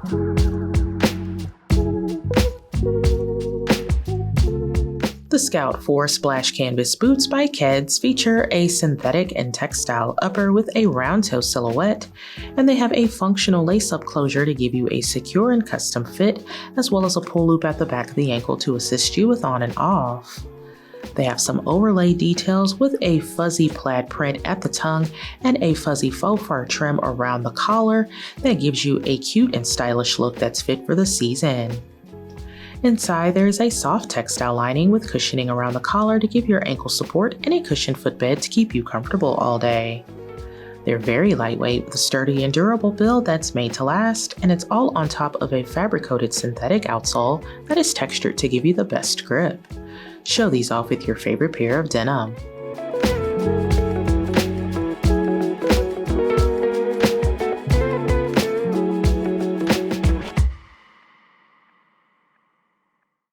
The Scout 4 Splash Canvas boots by Keds feature a synthetic and textile upper with a round toe silhouette, and they have a functional lace-up closure to give you a secure and custom fit, as well as a pull loop at the back of the ankle to assist you with on and off. They have some overlay details with a fuzzy plaid print at the tongue and a fuzzy faux fur trim around the collar that gives you a cute and stylish look that's fit for the season. Inside, there is a soft textile lining with cushioning around the collar to give your ankle support and a cushioned footbed to keep you comfortable all day. They're very lightweight with a sturdy and durable build that's made to last, and it's all on top of a fabric-coated synthetic outsole that is textured to give you the best grip. Show these off with your favorite pair of denim.